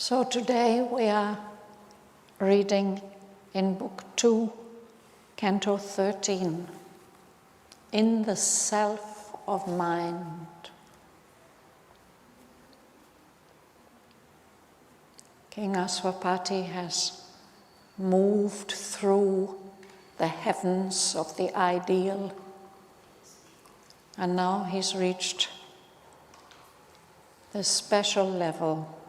So today we are reading in Book 2, Canto 13, In the Self of Mind. King Aswapati has moved through the heavens of the ideal, and now he's reached the special level.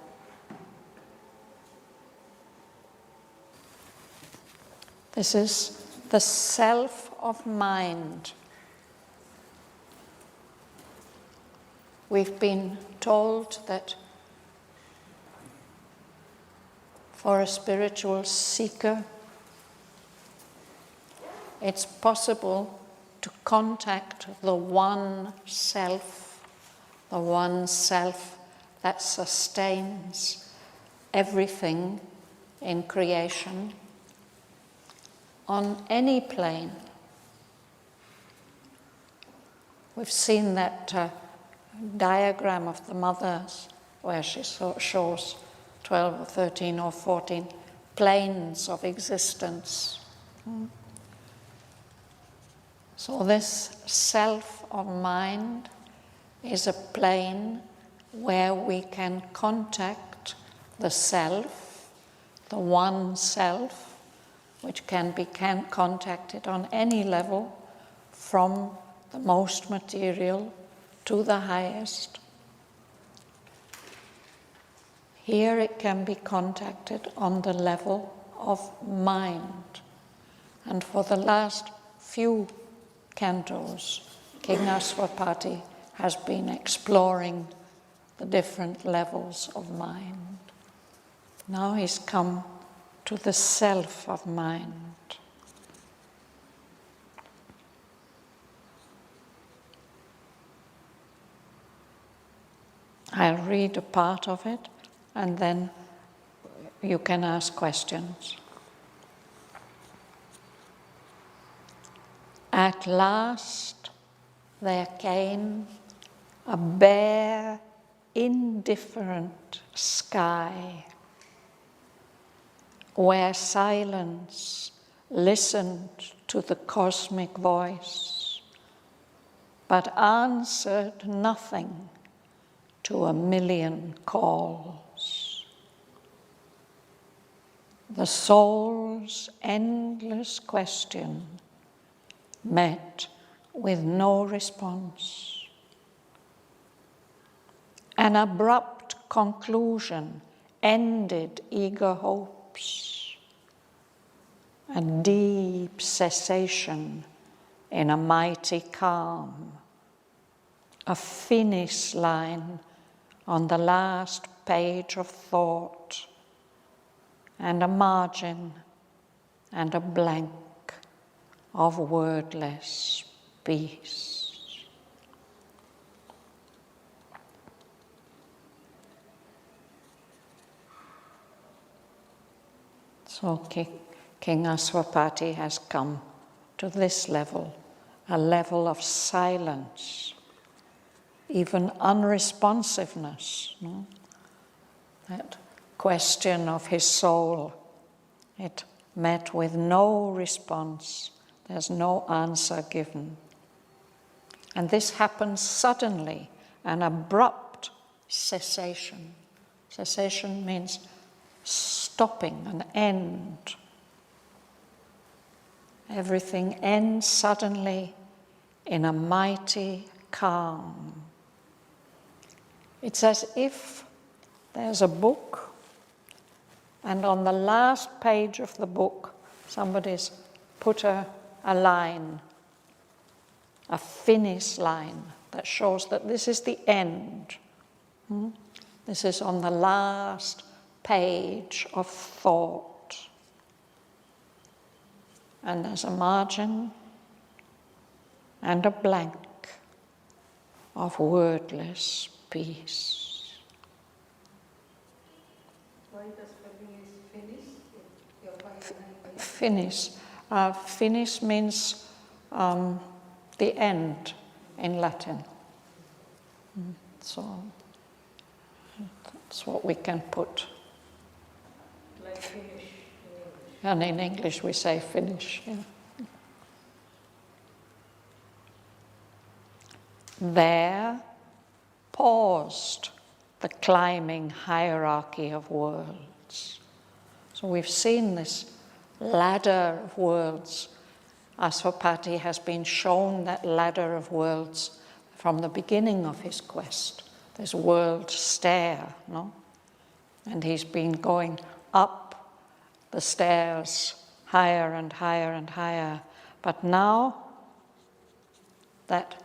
This is the self of mind. We've been told that for a spiritual seeker, it's possible to contact the one self that sustains everything in creation on any plane. We've seen that diagram of the mothers where she shows 12 or 13 or 14 planes of existence. So this self of mind is a plane where we can contact the self, the one self, which can be contacted on any level, from the most material to the highest. Here it can be contacted on the level of mind. And for the last few cantos, King Aswapati has been exploring the different levels of mind. Now he's come to the self of mind. I'll read a part of it and then you can ask questions. At last there came a bare, indifferent sky, where silence listened to the cosmic voice, but answered nothing to a million calls. The soul's endless question met with no response. An abrupt conclusion ended eager hope, a deep cessation in a mighty calm, a finish line on the last page of thought, and a margin and a blank of wordless peace. So King Aswapati has come to this level, a level of silence, even unresponsiveness. No? That question of his soul, it met with no response. There's no answer given. And this happens suddenly, an abrupt cessation. Cessation means stopping, an end. Everything ends suddenly in a mighty calm. It's as if there's a book, and on the last page of the book, somebody's put a line, a finish line that shows that this is the end. This is on the last page of thought. And there's a margin and a blank of wordless peace. Why does finish? Finish. Finish means the end in Latin. So that's what we can put finish. And in English we say finish. Yeah. There paused the climbing hierarchy of worlds. So we've seen this ladder of worlds. Asvapati has been shown that ladder of worlds from the beginning of his quest, this world stair, no? And he's been going up the stairs higher and higher and higher. But now that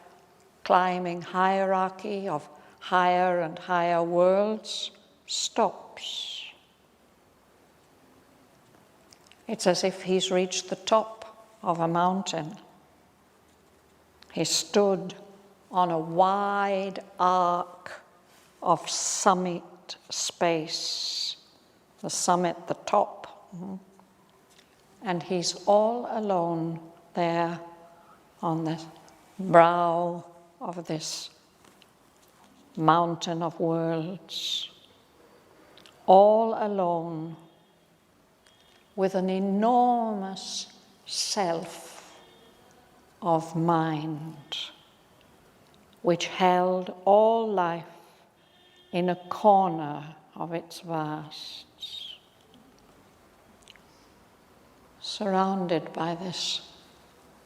climbing hierarchy of higher and higher worlds stops. It's as if he's reached the top of a mountain. He stood on a wide arc of summit space, the summit, the top. And he's all alone there on the brow of this mountain of worlds, all alone with an enormous self of mind which held all life in a corner of its vasts, surrounded by this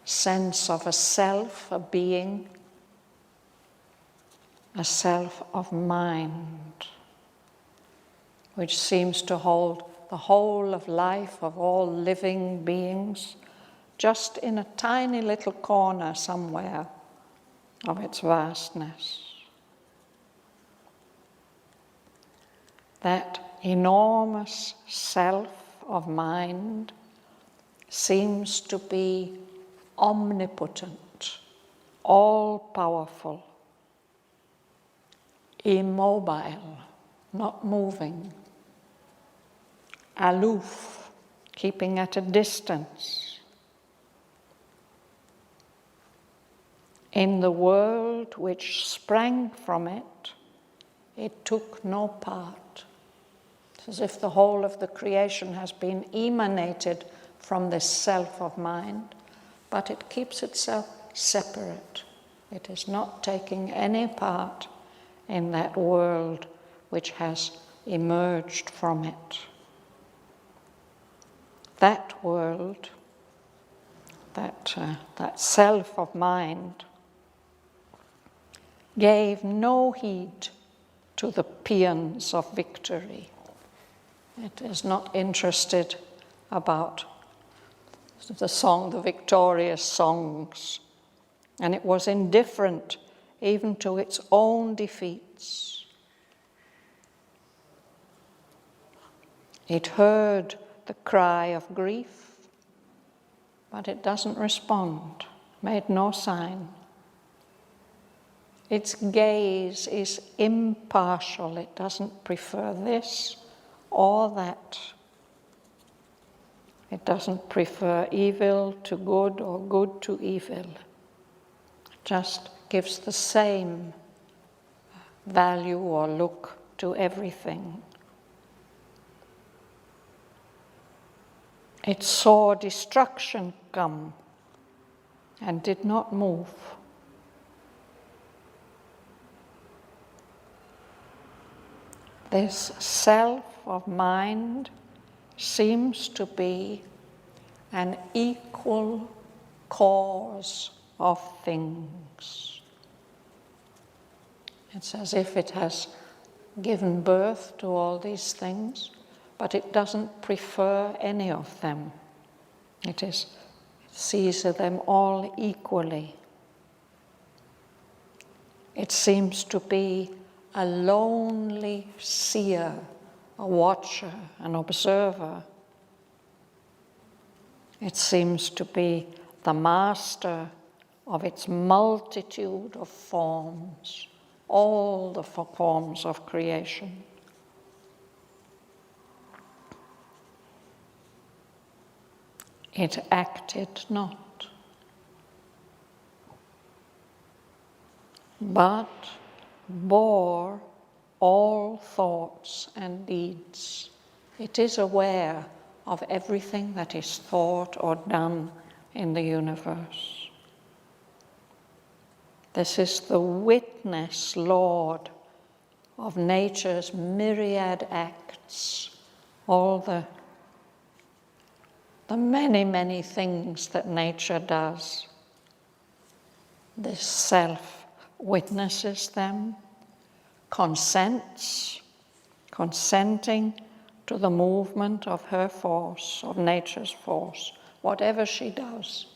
sense of a self, a being, a self of mind, which seems to hold the whole of life, of all living beings, just in a tiny little corner somewhere of its vastness. That enormous self of mind seems to be omnipotent, all-powerful, immobile, not moving, aloof, keeping at a distance. In the world which sprang from it, it took no part. It's as if the whole of the creation has been emanated from this self of mind, but it keeps itself separate. It is not taking any part in that world which has emerged from it. That world, that self of mind, gave no heed to the paeans of victory. It is not interested about the victorious songs, and it was indifferent even to its own defeats. It heard the cry of grief, but it doesn't respond, made no sign. Its gaze is impartial. It doesn't prefer this or that. It doesn't prefer evil to good or good to evil. It just gives the same value or look to everything. It saw destruction come and did not move. This self of mind seems to be an equal cause of things. It's as if it has given birth to all these things, but it doesn't prefer any of them. It sees them all equally. It seems to be a lonely seer, a watcher, an observer. It seems to be the master of its multitude of forms, all the forms of creation. It acted not, but bore all thoughts and deeds It is aware of everything that is thought or done in the universe. This is the witness, Lord, of nature's myriad acts, all the many, many things that nature does. This self witnesses them, consenting to the movement of her force, of nature's force. Whatever she does,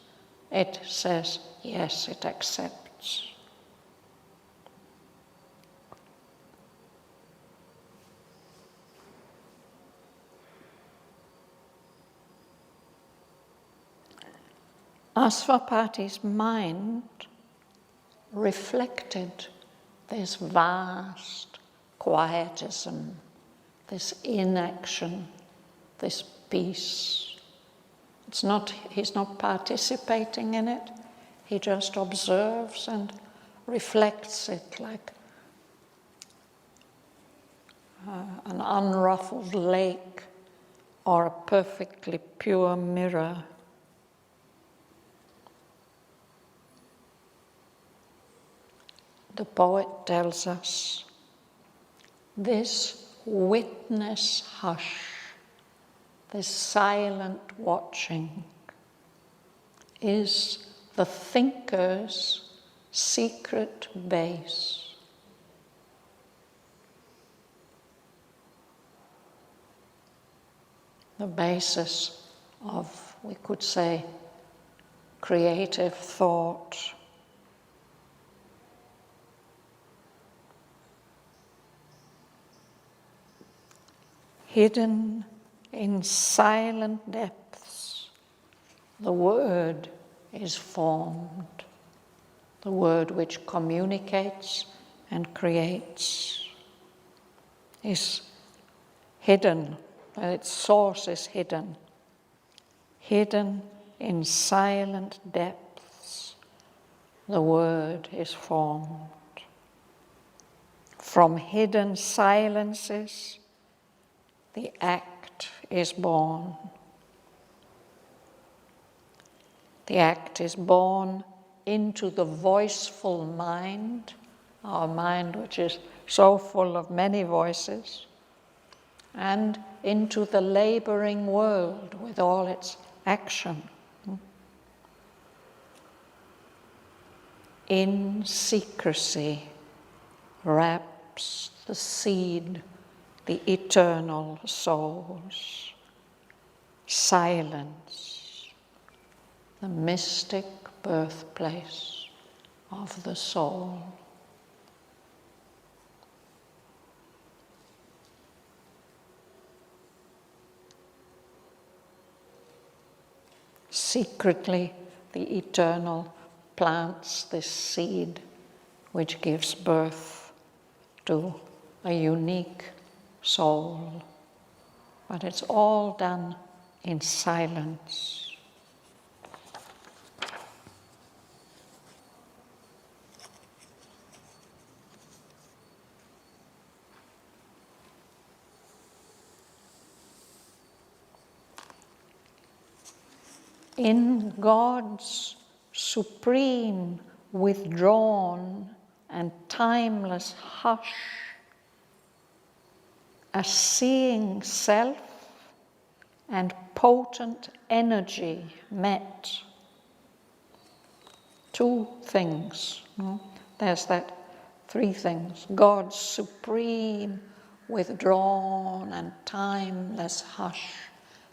it says, yes, it accepts. Asvapati's mind reflected this vast quietism, this inaction, this peace. He's not participating in it, he just observes and reflects it like an unruffled lake or a perfectly pure mirror. The poet tells us, this witness hush, this silent watching, is the thinker's secret base. The basis of, we could say, creative thought. Hidden in silent depths, the word is formed, the word which communicates and creates, is hidden, its source is hidden. Hidden in silent depths, the word is formed. From hidden silences, the act is born. The act is born into the voiceful mind, our mind which is so full of many voices, and into the laboring world with all its action. In secrecy wraps the seed, the eternal souls. Silence, the mystic birthplace of the soul. Secretly, the eternal plants this seed which gives birth to a unique soul, but it's all done in silence. In God's supreme, withdrawn and timeless hush, a seeing self and potent energy met. Two things. There's that three things. God's supreme, withdrawn and timeless hush,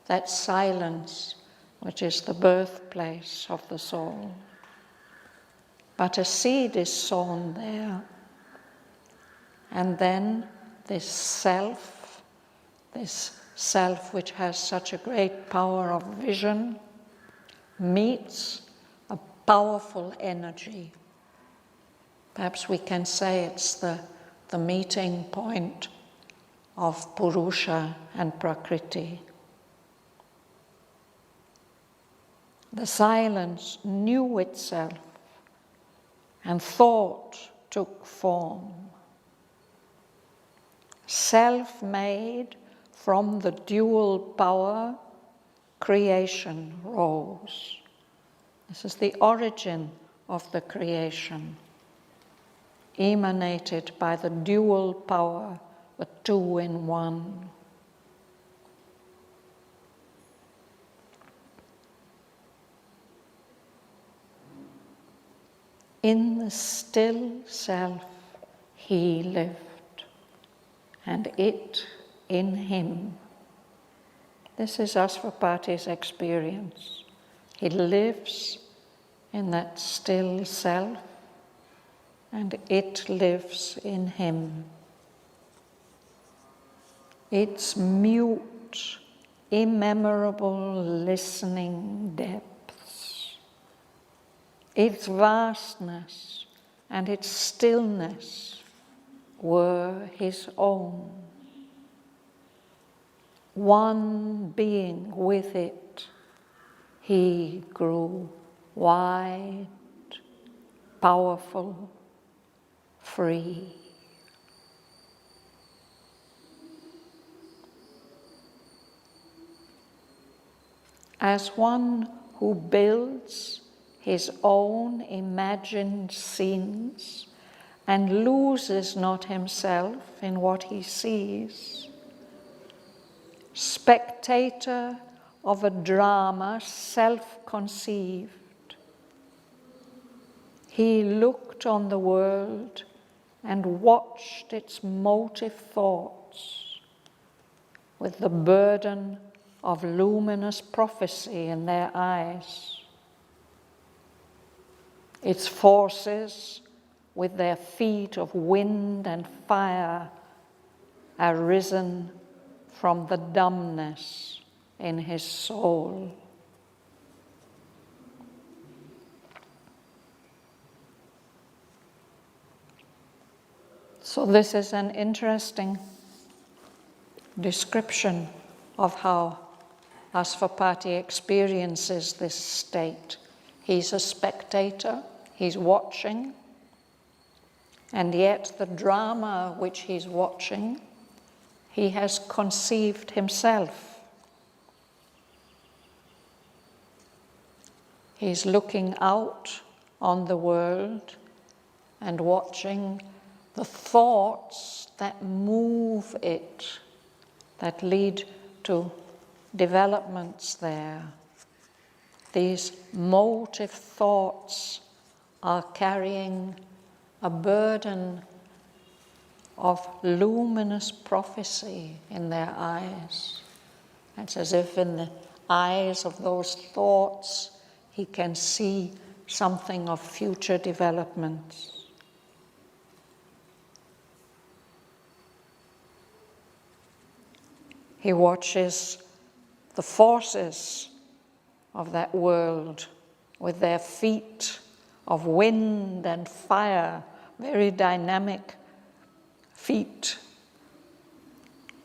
that silence which is the birthplace of the soul. But a seed is sown there, and then this self which has such a great power of vision, meets a powerful energy. Perhaps we can say it's the meeting point of Purusha and Prakriti. The silence knew itself, and thought took form. Self-made, from the dual power, creation rose. This is the origin of the creation, emanated by the dual power, the two in one. In the still self he lived, and it in him. This is Asvapati's experience. He lives in that still self, and it lives in him. Its mute, immemorable listening depths, its vastness and its stillness were his own. One being with it, he grew wide, powerful, free. As one who builds his own imagined scenes and loses not himself in what he sees, spectator of a drama self-conceived, he looked on the world and watched its motive thoughts with the burden of luminous prophecy in their eyes, its forces with their feet of wind and fire arisen from the dumbness in his soul. So this is an interesting description of how Asvapati experiences this state. He's a spectator, he's watching, and yet the drama which he's watching, he has conceived himself. He's looking out on the world and watching the thoughts that move it, that lead to developments there. These motive thoughts are carrying a burden of luminous prophecy in their eyes. It's as if in the eyes of those thoughts he can see something of future developments. He watches the forces of that world with their feet of wind and fire, very dynamic feet.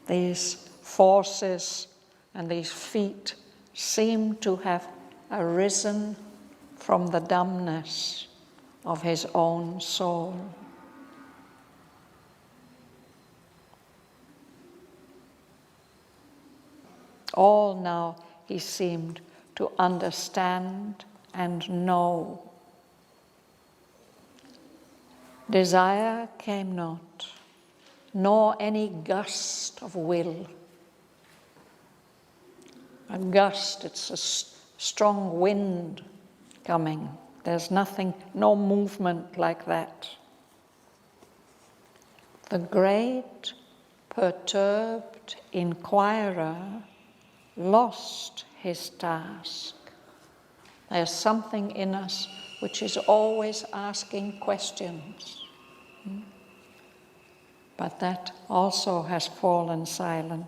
These forces and these feet seem to have arisen from the dumbness of his own soul. All now he seemed to understand and know. Desire came not, nor any gust of will. A gust, it's a strong wind coming. There's nothing, no movement like that. The great perturbed inquirer lost his task. There's something in us which is always asking questions. But that also has fallen silent.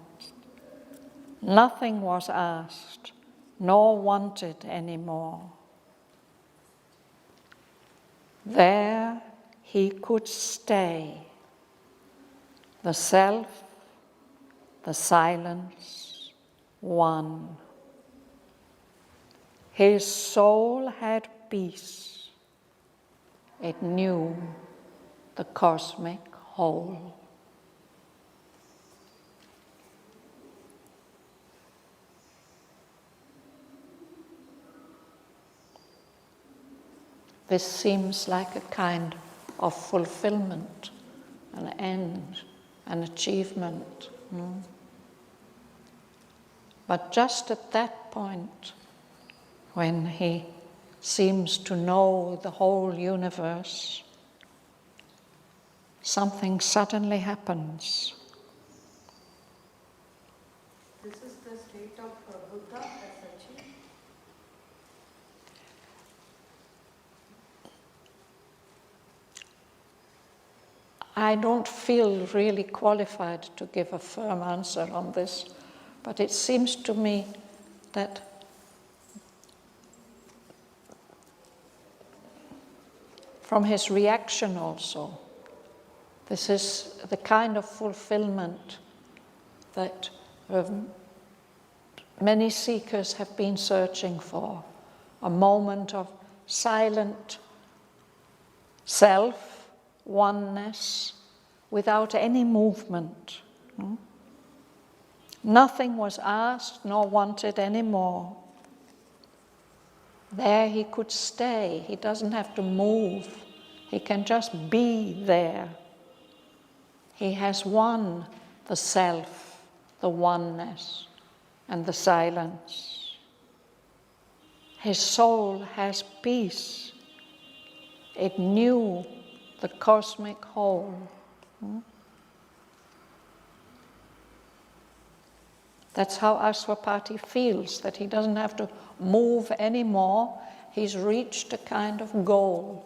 Nothing was asked, nor wanted anymore. There he could stay. The self, the silence, one. His soul had peace. It knew the cosmic whole. this seems like a kind of fulfillment, an end, an achievement. But just at that point, when he seems to know the whole universe, something suddenly happens. This is the state of Buddha as such. I don't feel really qualified to give a firm answer on this, but it seems to me that from his reaction also, this is the kind of fulfillment that many seekers have been searching for, a moment of silent self, oneness, without any movement. Nothing was asked nor wanted anymore. There he could stay. He doesn't have to move. He can just be there. He has won the self, the oneness, and the silence. His soul has peace. It knew the cosmic whole. That's how Aswapati feels, that he doesn't have to move anymore. He's reached a kind of goal.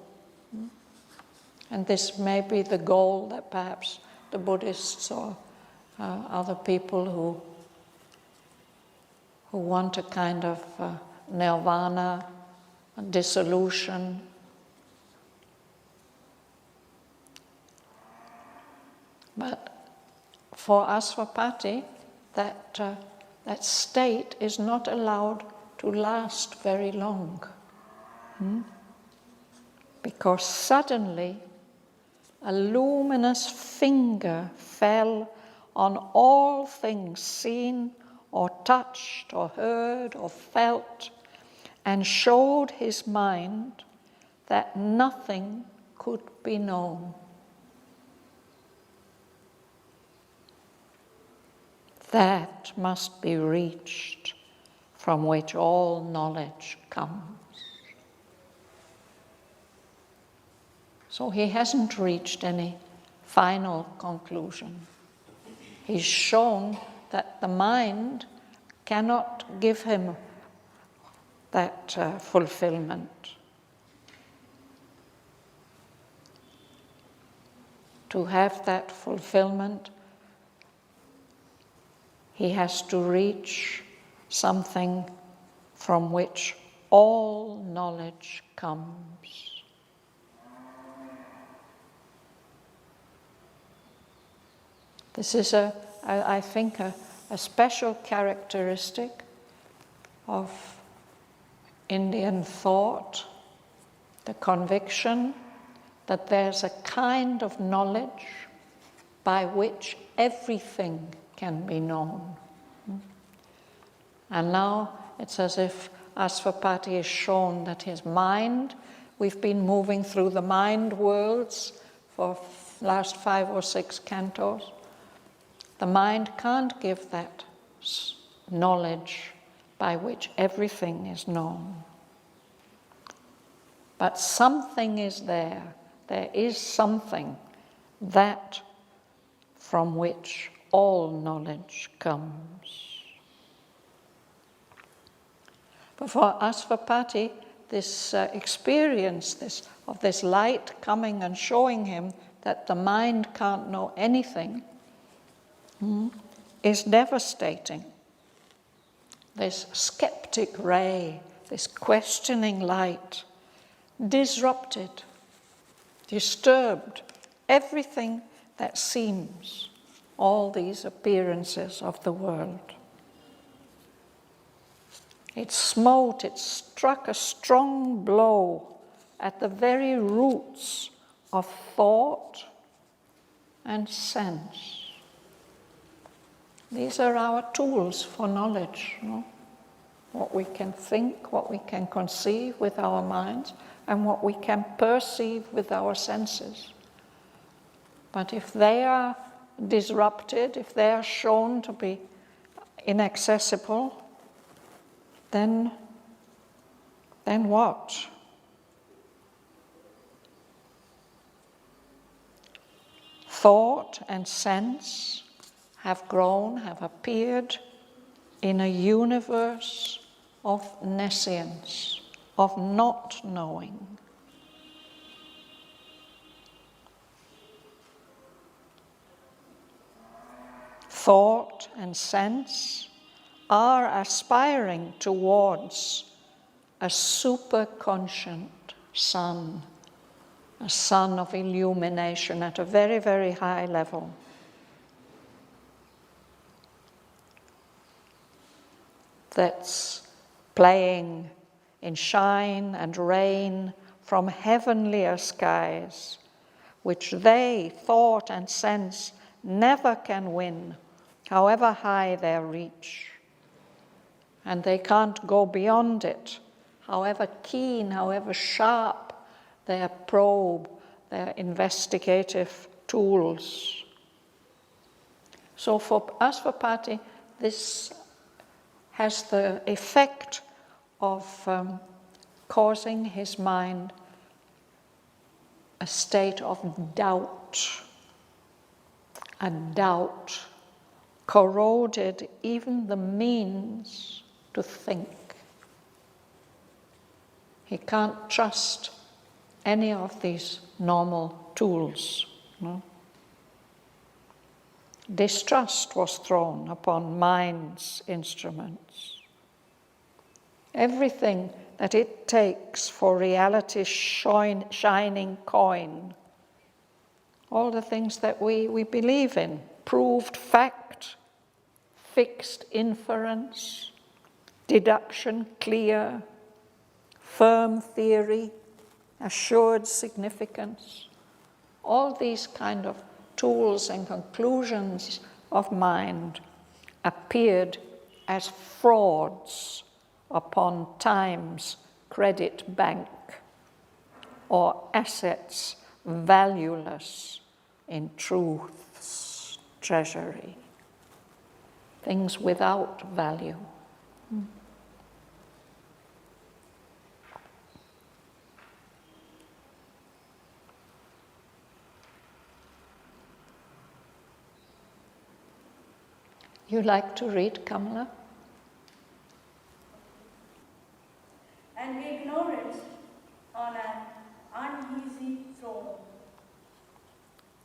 And this may be the goal that perhaps the Buddhists or other people who want a kind of nirvana, a dissolution. But for Aswapati, that state is not allowed to last very long. Because suddenly a luminous finger fell on all things seen or touched or heard or felt, and showed his mind that nothing could be known. That must be reached, from which all knowledge comes. So he hasn't reached any final conclusion. He's shown that the mind cannot give him that fulfillment. To have that fulfillment, he has to reach something from which all knowledge comes. This is, I think, a special characteristic of Indian thought, the conviction that there's a kind of knowledge by which everything can be known. And now it's as if Aswapati is shown that his mind, we've been moving through the mind worlds for last 5 or 6 cantos. The mind can't give that knowledge by which everything is known. But something is there. There is something that from which all knowledge comes. But for Aswapati, this experience of this light coming and showing him that the mind can't know anything is devastating. This skeptic ray, this questioning light, disrupted, disturbed everything that seems, all these appearances of the world. It smote, it struck a strong blow at the very roots of thought and sense. These are our tools for knowledge, no? What we can think, what we can conceive with our minds. and what we can perceive with our senses. But if they are disrupted, if they are shown to be inaccessible, then what? Thought and sense have grown, have appeared in a universe of nescience, of not knowing. Thought and sense are aspiring towards a superconscient sun, a sun of illumination at a very, very high level. That's playing in shine and rain from heavenlier skies, which they, thought and sense, never can win, however high their reach. And they can't go beyond it, however keen, however sharp their probe, their investigative tools. So for Asvapati, this has the effect of causing his mind a state of doubt. A doubt corroded even the means to think. He can't trust any of these normal tools. No? Distrust was thrown upon mind's instruments. Everything that it takes for reality's shining coin, all the things that we believe in, proved fact, fixed inference, deduction clear, firm theory, assured significance, all these kind of tools and conclusions of mind appeared as frauds upon time's credit bank, or assets valueless in truth's treasury, things without value. You like to read, Kamala? And ignorance on an uneasy throne,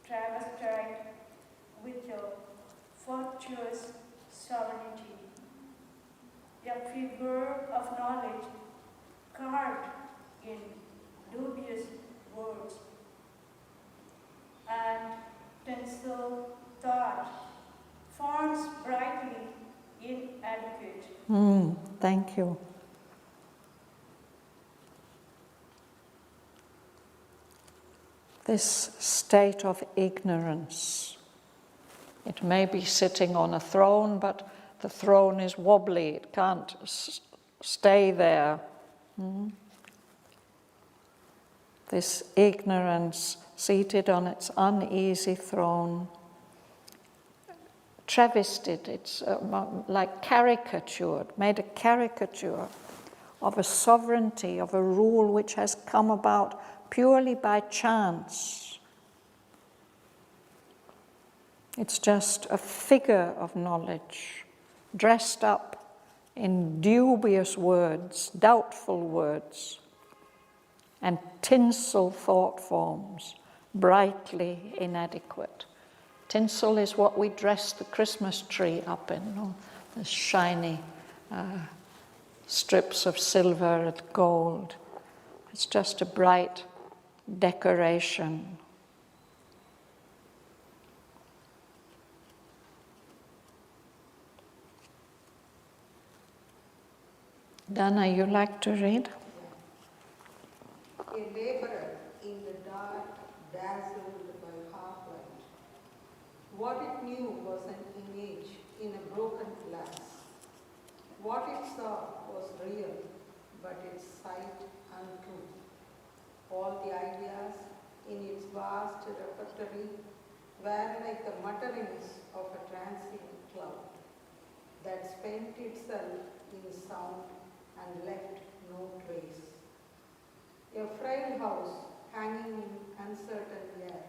travestied with a virtuous sovereignty, a figure of knowledge carved in dubious words, and tinsel thought forms brightly inadequate. Thank you. This state of ignorance, it may be sitting on a throne, but the throne is wobbly, it can't stay there. This ignorance seated on its uneasy throne, travestied, it's like caricatured, made a caricature of a sovereignty, of a rule which has come about purely by chance. It's just a figure of knowledge, dressed up in dubious words, doubtful words, and tinsel thought forms, brightly inadequate. Tinsel is what we dress the Christmas tree up in, no? The shiny strips of silver and gold. It's just a bright decoration. Dana, you like to read? A laborer in the dark, dazzled by half-light. What it knew was an image in a broken glass. What it saw was real, but its sight untrue. All the ideas in its vast repertory were like the mutterings of a transient cloud that spent itself in sound and left no trace. A frail house hanging in uncertain air,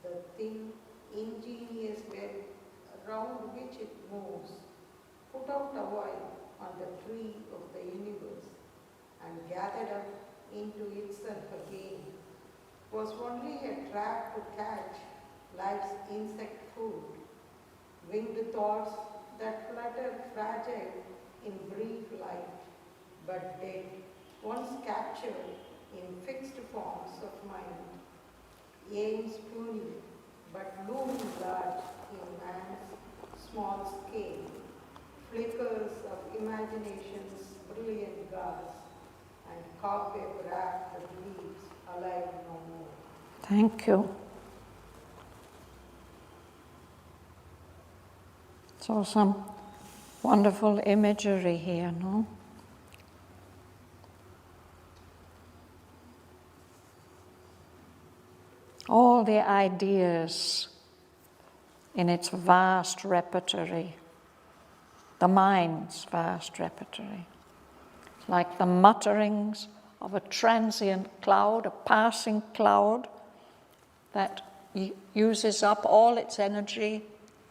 the thin, ingenious web around which it moves, put out a while on the tree of the universe and gathered up into itself again, was only a trap to catch life's insect food, winged thoughts that fluttered fragile in brief light, but dead, once captured in fixed forms of mind, aims puny, but looming large in man's small scale, flickers of imagination's brilliant gauze, and cobweb wrapped leaves alive no more. Thank you. So some wonderful imagery here, no? All the ideas in its vast repertory, the mind's vast repertory, like the mutterings of a transient cloud, a passing cloud that uses up all its energy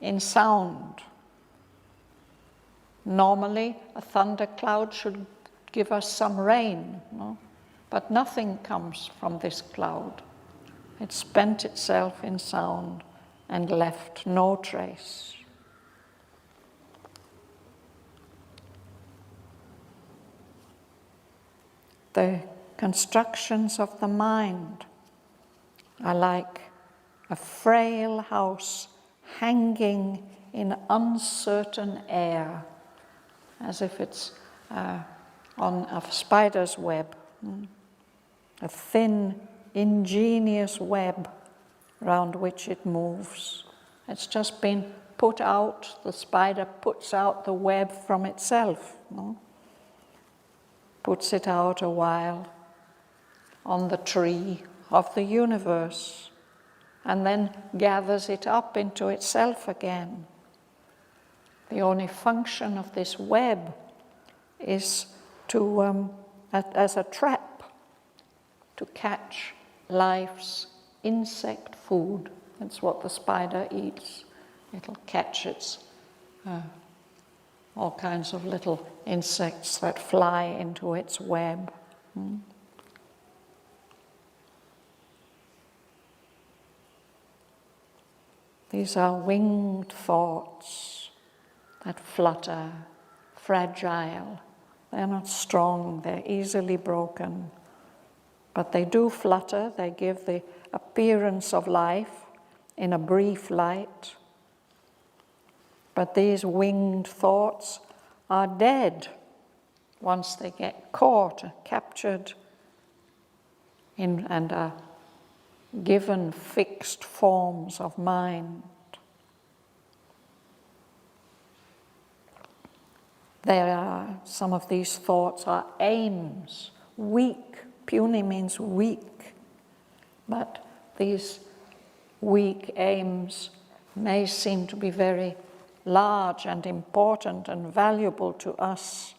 in sound. Normally, a thundercloud should give us some rain, no? But nothing comes from this cloud. It spent itself in sound and left no trace. The constructions of the mind are like a frail house hanging in uncertain air, as if it's on a spider's web, a thin, ingenious web round which it moves. It's just been put out, the spider puts out the web from itself, no? Puts it out a while on the tree of the universe, and then gathers it up into itself again. The only function of this web is to, as a trap, to catch life's insect food. That's what the spider eats. It'll catch its all kinds of little insects that fly into its web. These are winged thoughts that flutter, fragile. They're not strong, they're easily broken. But they do flutter, they give the appearance of life in a brief light. But these winged thoughts are dead once they get caught, captured in, and are given fixed forms of mind. Some of these thoughts are aims, weak. Puny means weak. But these weak aims may seem to be very large and important and valuable to us.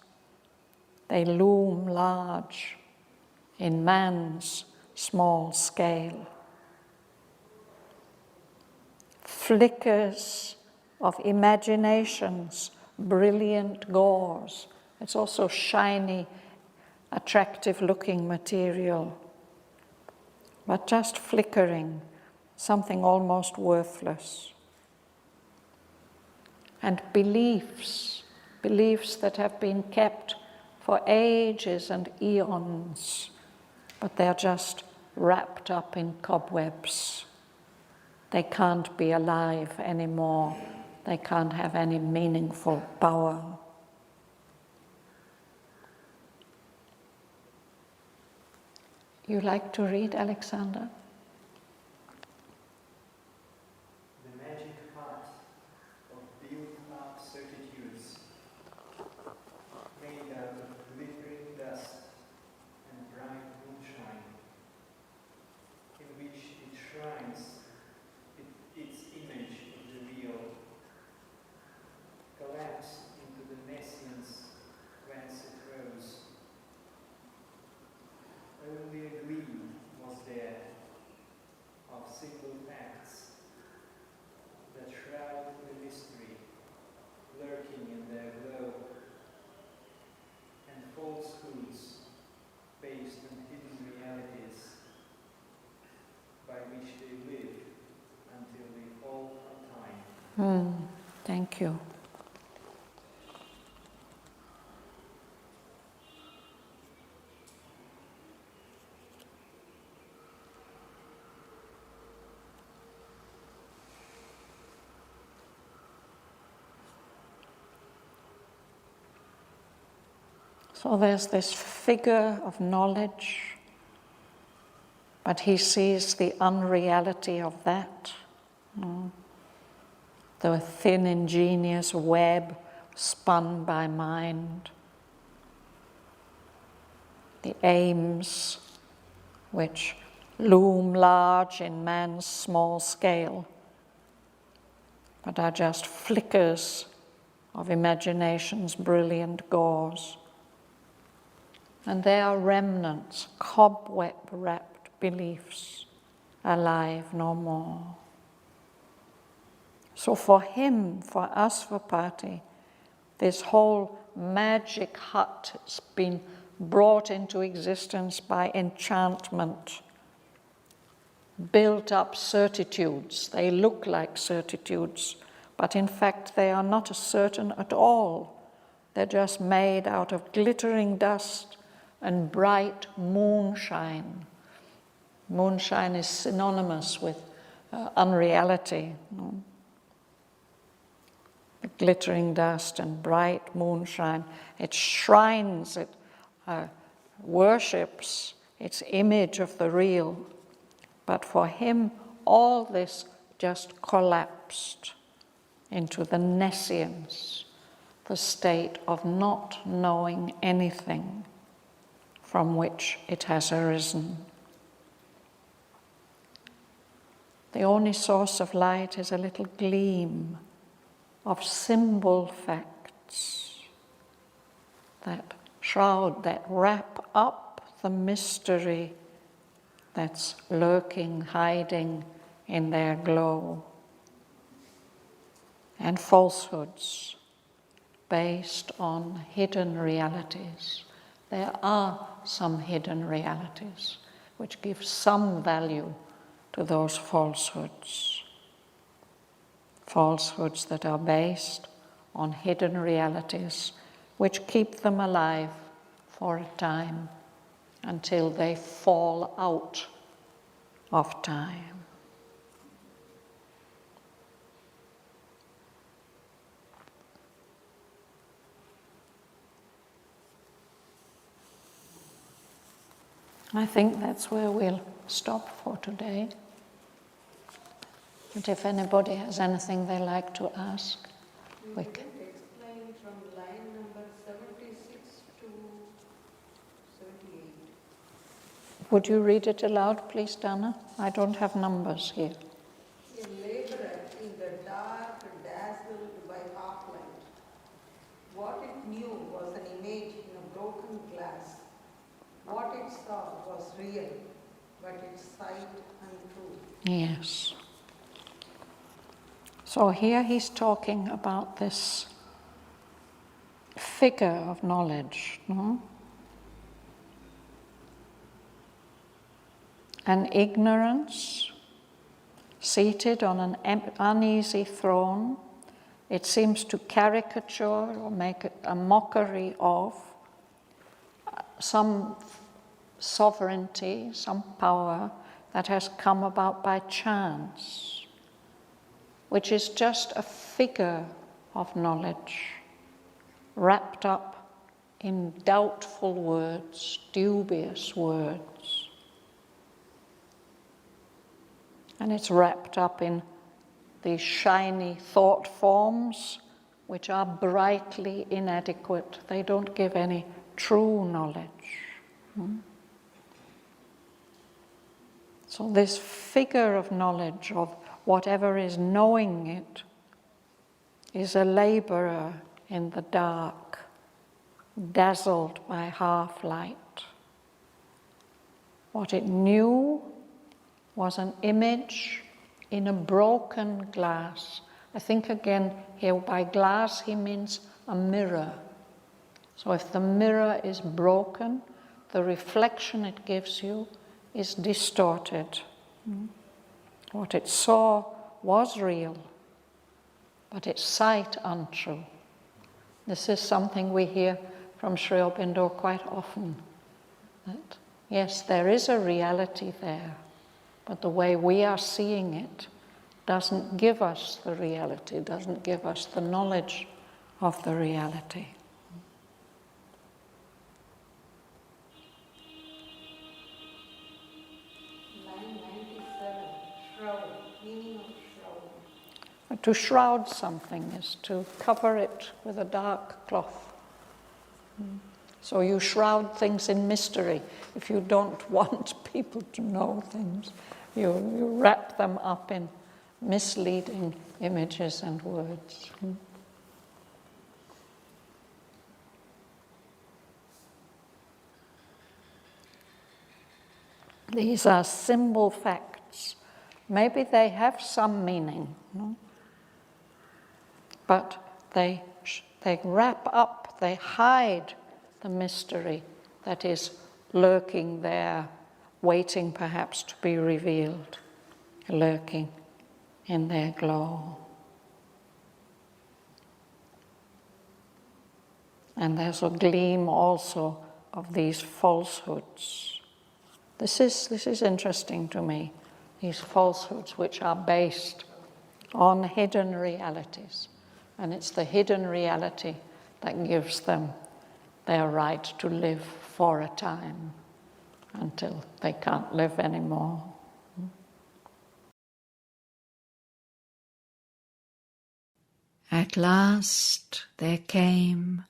They loom large in man's small scale. Flickers of imagination's brilliant gauze. It's also shiny, attractive-looking material, but just flickering, something almost worthless. And beliefs that have been kept for ages and eons, but they're just wrapped up in cobwebs. They can't be alive anymore. They can't have any meaningful power. You like to read, Alexander? The magic heart of built-up certitudes, made out of glittering dust and bright moonshine, Thank you. So there's this figure of knowledge, but he sees the unreality of that. The thin, ingenious web spun by mind. The aims which loom large in man's small scale, but are just flickers of imagination's brilliant gauze. And they are remnants, cobweb-wrapped beliefs, alive no more. So for him, for Asvapati, this whole magic hut has been brought into existence by enchantment, built up certitudes. They look like certitudes, but in fact they are not certain at all. They're just made out of glittering dust and bright moonshine. Moonshine is synonymous with unreality. The glittering dust and bright moonshine, it shrines, it worships its image of the real. But for him, all this just collapsed into the nescience, the state of not knowing anything from which it has arisen. The only source of light is a little gleam of symbol facts that shroud, that wrap up the mystery that's lurking, hiding in their glow. And falsehoods based on hidden realities. There are some hidden realities which give some value to those falsehoods. Falsehoods that are based on hidden realities which keep them alive for a time until they fall out of time. I think that's where we'll stop for today. But if anybody has anything they like to ask, we can. Explain from line number 76 to 78. Would you read it aloud, please, Dana? I don't have numbers here. A laborer in the dark, dazzled by half-light. What it knew was an image in a broken glass. What it saw was real, but its sight untrue. Yes. So here he's talking about this figure of knowledge, no? An ignorance seated on an uneasy throne. It seems to caricature or make a mockery of some sovereignty, some power that has come about by chance, which is just a figure of knowledge wrapped up in doubtful words, dubious words. And it's wrapped up in these shiny thought forms which are brightly inadequate. They don't give any true knowledge. So this figure of knowledge, of whatever is knowing it, is a laborer in the dark, dazzled by half-light. What it knew was an image in a broken glass. I think again here by glass he means a mirror. So if the mirror is broken, the reflection it gives you is distorted. What it saw was real, but it's sight untrue. This is something we hear from Sri Aurobindo quite often, that yes, there is a reality there, but the way we are seeing it doesn't give us the reality, doesn't give us the knowledge of the reality. Line 97, shroud, meaning of shroud. To shroud something is to cover it with a dark cloth. So you shroud things in mystery. If you don't want people to know things, you wrap them up in misleading images and words. These are symbol facts. Maybe they have some meaning, no? But they wrap up, they hide the mystery that is lurking there, waiting perhaps to be revealed, lurking in their glow. And there's a gleam also of these falsehoods. This is interesting to me, these falsehoods which are based on hidden realities. And it's the hidden reality that gives them their right to live for a time until they can't live anymore. At last there came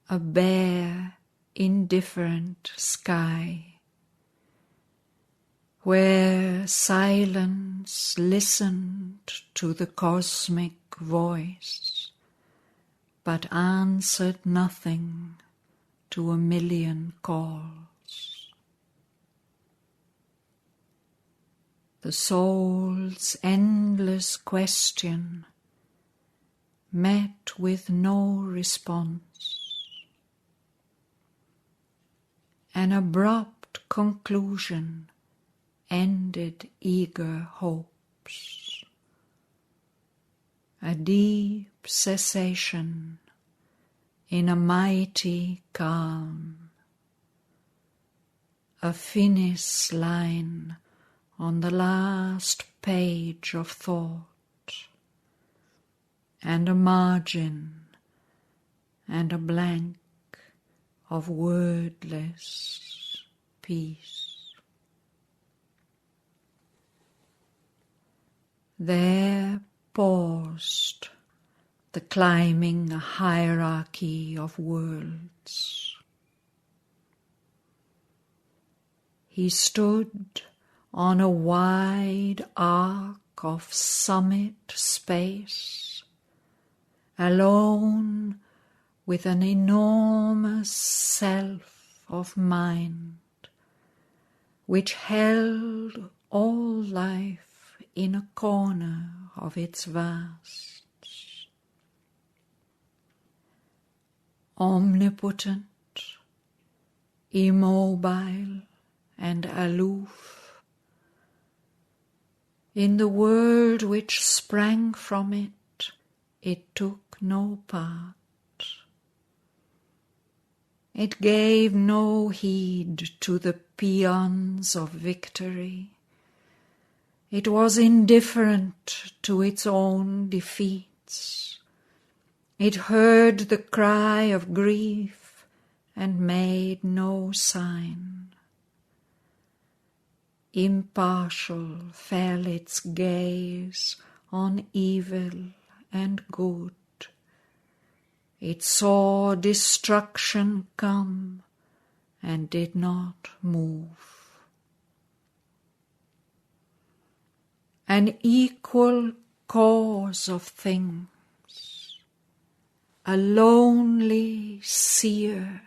a bare, indifferent sky, where silence listened to the cosmic voice, but answered nothing to a million calls. The soul's endless question met with no response. An abrupt conclusion ended eager hopes. A deep cessation in a mighty calm. A finis line on the last page of thought, and a margin and a blank of wordless peace. There paused the climbing hierarchy of worlds. He stood on a wide arc of summit space, alone with an enormous self of mind, which held all life in a corner of its vasts. Omnipotent, immobile and aloof, in the world which sprang from it, it took no part. It gave no heed to the paeans of victory. It was indifferent to its own defeats. It heard the cry of grief and made no sign. Impartial fell its gaze on evil and good. It saw destruction come and did not move. An equal cause of things, a lonely seer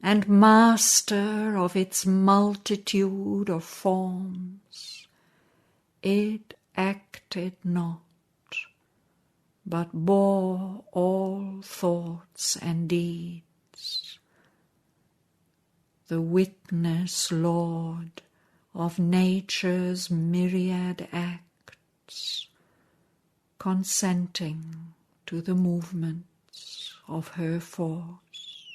and master of its multitude of forms, it acted not, but bore all thoughts and deeds. The witness Lord of nature's myriad acts, consenting to the movements of her force.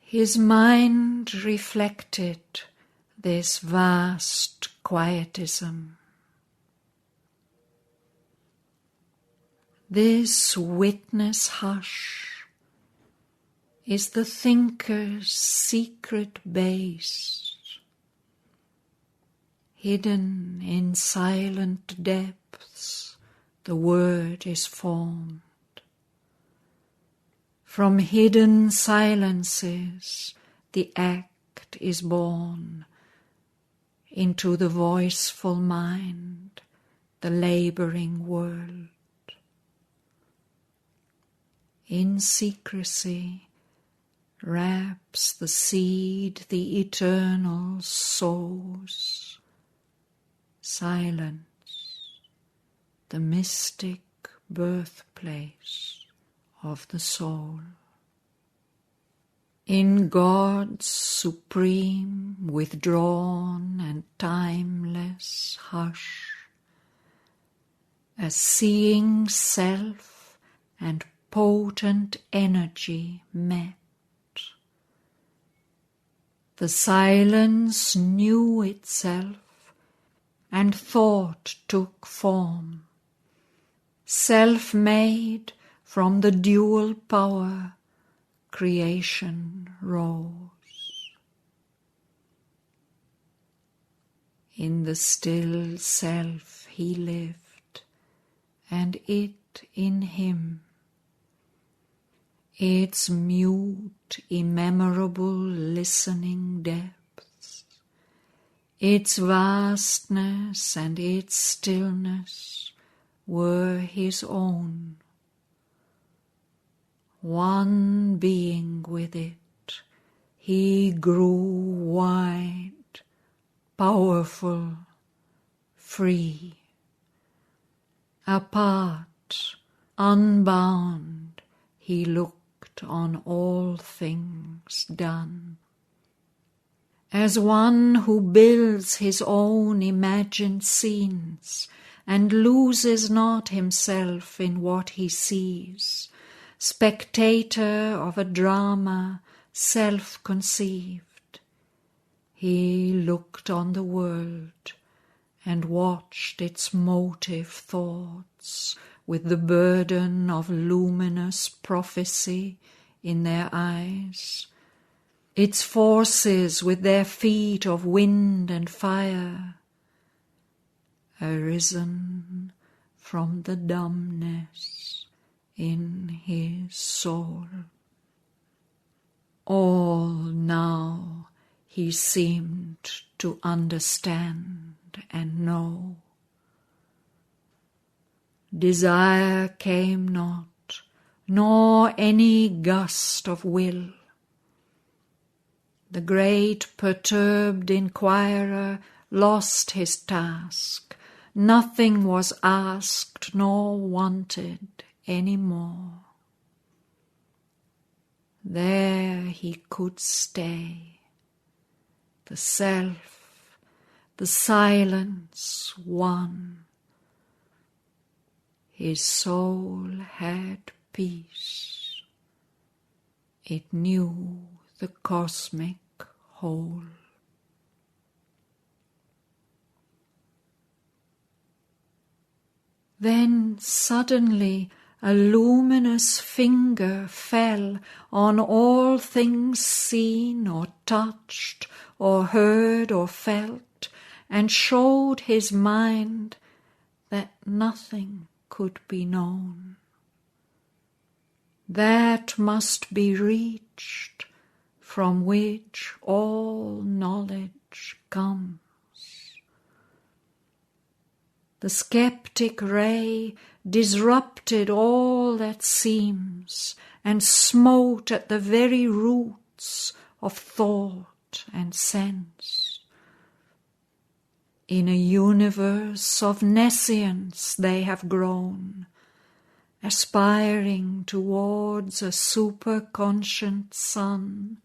His mind reflected this vast quietism, this witness hush is the thinker's secret base, hidden in silent depths the word is formed. From hidden silences the act is born into the voiceful mind, the labouring world. In secrecy wraps the seed the eternal sows. Silence, the mystic birthplace of the soul. In God's supreme, withdrawn and timeless hush, a seeing self and potent energy met. The silence knew itself, and thought took form. Self-made from the dual power, creation rose. In the still self he lived, and it in him. Its mute, immemorable listening depths, its vastness and its stillness were his own. One being with it, he grew wide, powerful, free. Apart, unbound, he looked on all things done. As one who builds his own imagined scenes and loses not himself in what he sees, spectator of a drama self-conceived, he looked on the world and watched its motive thoughts with the burden of luminous prophecy in their eyes, its forces with their feet of wind and fire, arisen from the dumbness in his soul. All now he seemed to understand and know. Desire came not, nor any gust of will. The great perturbed inquirer lost his task. Nothing was asked nor wanted any more. There he could stay. The self, the silence one. His soul had peace. It knew the cosmic whole. Then suddenly a luminous finger fell on all things seen or touched or heard or felt, and showed his mind that nothing could be known. That must be reached from which all knowledge comes. The skeptic ray disrupted all that seems, and smote at the very roots of thought and sense. In a universe of nescience they have grown, aspiring towards a superconscient sun,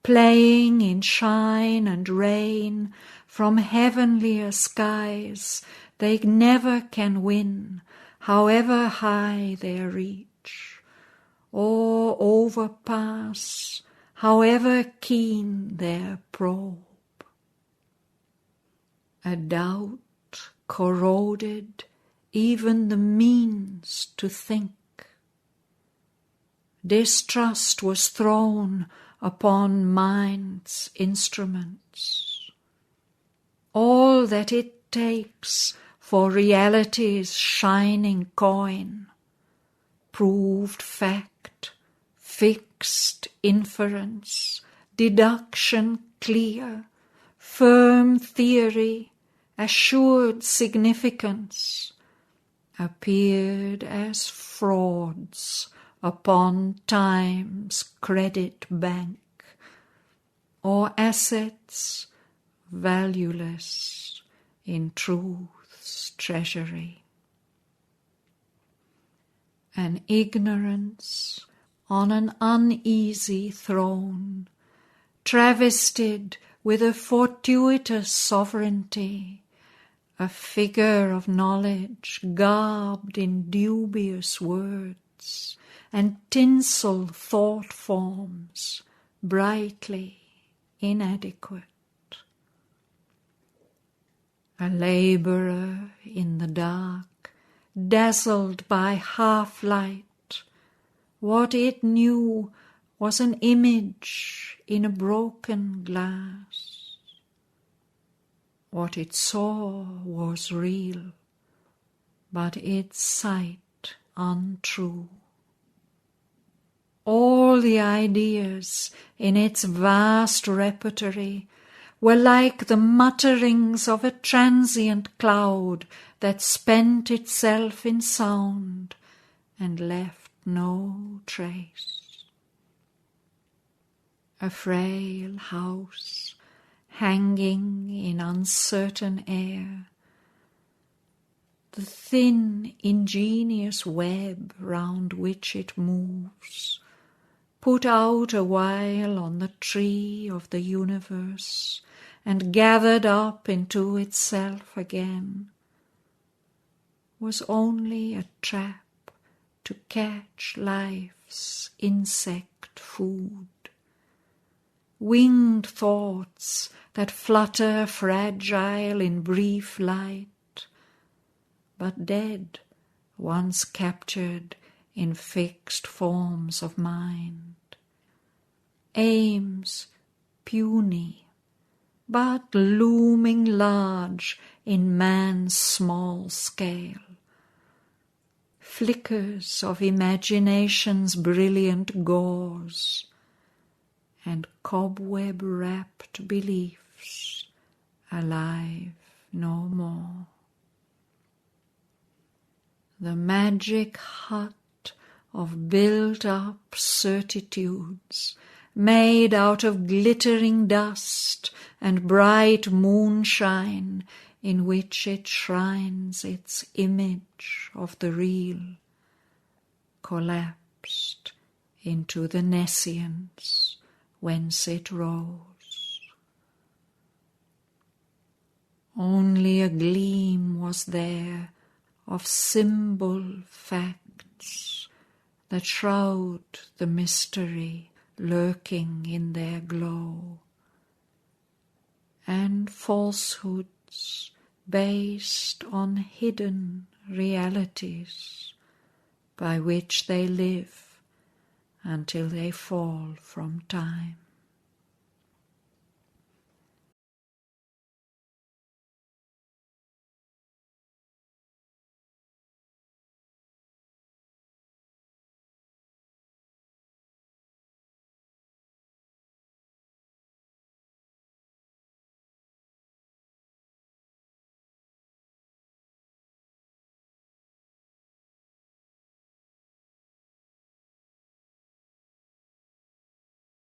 playing in shine and rain from heavenlier skies they never can win, however high their reach, or overpass, however keen their probe. A doubt corroded even the means to think. Distrust was thrown upon mind's instruments. All that it takes for reality's shining coin, proved fact, fixed inference, deduction clear, firm theory, assured significance, appeared as frauds upon time's credit bank, or assets valueless in truth's treasury. An ignorance on an uneasy throne, travestied with a fortuitous sovereignty, a figure of knowledge garbed in dubious words and tinsel thought forms, brightly inadequate. A labourer in the dark, dazzled by half-light, what it knew was an image in a broken glass. What it saw was real, but its sight untrue. All the ideas in its vast repertory were like the mutterings of a transient cloud that spent itself in sound and left no trace. A frail house hanging in uncertain air, the thin, ingenious web round which it moves, put out a while on the tree of the universe and gathered up into itself again, was only a trap to catch life's insect food. Winged thoughts that flutter fragile in brief light, but dead once captured in fixed forms of mind. Aims puny, but looming large in man's small scale. Flickers of imagination's brilliant gauze, and cobweb-wrapped beliefs alive no more. The magic hut of built-up certitudes, made out of glittering dust and bright moonshine, in which it shrines its image of the real, collapsed into the nescience whence it rose. Only a gleam was there of symbol facts that shroud the mystery lurking in their glow, and falsehoods based on hidden realities by which they live until they fall from time.